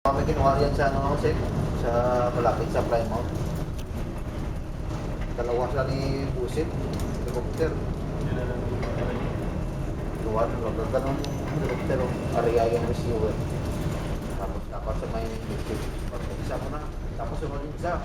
Kami kinuha yan sa ano, Sek, sa malapit sa Plymouth. Dalawa sila ni Busit, helicopter. Tuwan, ganun helicopter, area yung receiver. Tapos dapat sa may YouTube. Isa mo na, tapos sunod yung isa.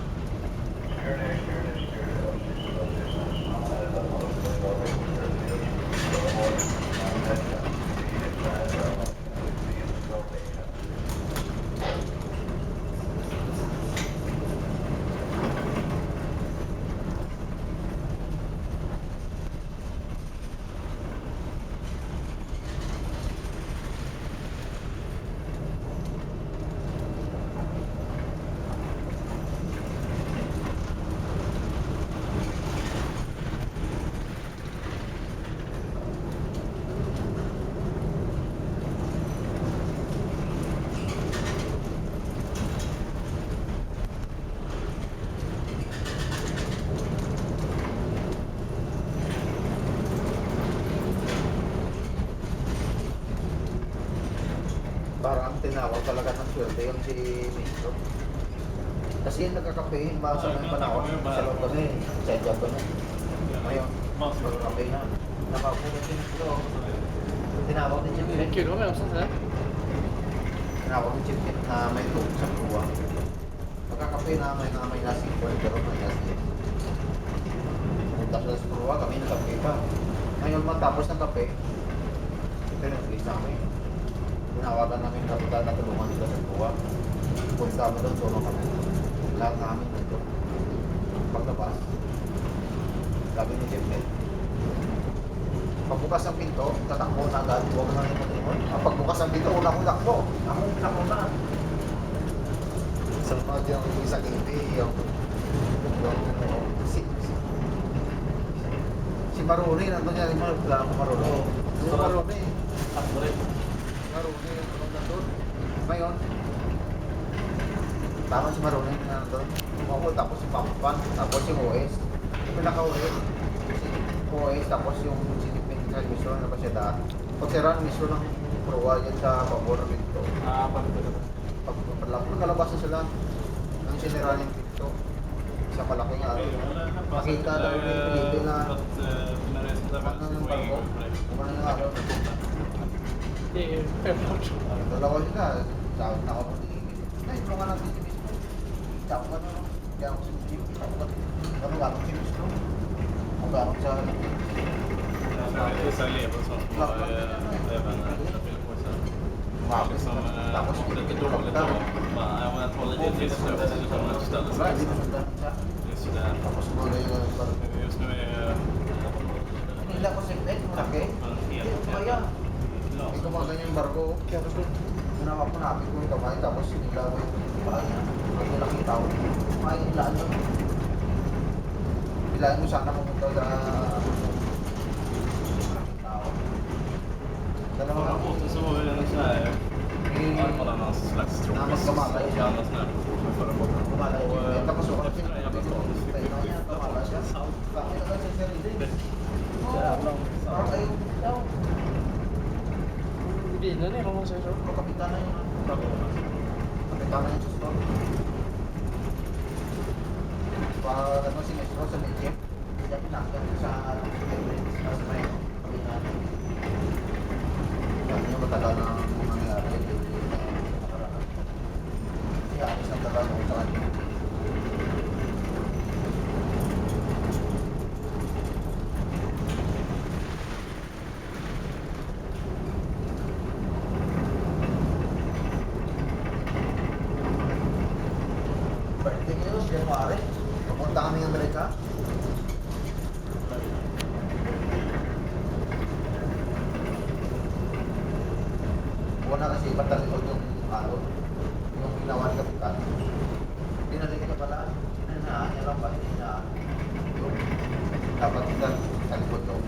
Parang tinawag talaga ng swerte yung si Ministro. Kasi yung nagkakape, ba sa mga panahon, sa loob kami, sa job kami. Ngayon, magkakape na. Nakapulit si Ministro. Tinawag ni Chief. Det är kul att vara med oss sådär. Tinawag ni Chief na may tulog sa kuwa. Magkakape na may lasing ko, pero may lasing. Punta sila sa kuwa, kami nagkape pa. Ngayon matapos ng kape, ito yung nag-list namin. Tinawagan namin yung kapital na tulungan sila sa kuwa. Punta kami doon, solo kami. Lahat namin dito. Paglabas, sabi ni Jeff, pagbukas ng pinto, tatakbo na agad, huwag na limot-limot. Pagbukas ng pinto, una kong lakbo. Akong lakbo na. Sa mga yung isang ibi, si Maruni, nandun niya, wala akong Maruni. Si Maruni. Maruni, nandun. Ngayon, tama si Maruni, nandun. Ako, tapos si Pampan, tapos yung OS. Yung pinaka-OS. Si OS, tapos yung mission na ba siya daan. Pagsiran, mission ng proa yan sa pabor ng pinto. Pagkalabas na sila, ang sinira yung pinto. Sa malaking ano. Makita daw yung pinito na ano yung barko. Kung ano yung araw. Det är självklart. Dalawa sila, sahod na ako ng tingin. Tulungan natin si Miss. Tsaka ka na, kaya ako si Jim. Ano gano'n si Miss? Kung gano'n sa... Vissa elever som har även liksom lite dåligt då. Jag tar lite trist nu så kan man inte ställa sig. Just det. Just nu är Nila ko si Pet, malaki. Ito kaya. Ito mga ganyang barko. Kaya gusto, ginawa ko namin ko yung kamay, tapos nila ko yung paa niya. Pag nakita ko, may ilaan doon. Ilaan mo sana pumunta sa förra båten så var det en sån här armarna någon slags tropisk gärna sån här med förra båten. Och efter den jävla staden så fick vi skjuta på salt. Bilen är om man säger så. Kapitanan yun. Kapitanan yung susto. Pag ano si Mesro sa medyo, hindi pinakita sa may kabinan. Kaya yung matagal na nangyari. Kaya alis ng tagal ng utan. Birthday ko yun, January. Papunta kami ng Amerika. Una kasi patalikod yung araw. Yung ginawa ni Kapitan. Pinalik ka pala. Hinanaan niya lang ba? Hinanaan. Dapat kita sa likod daw.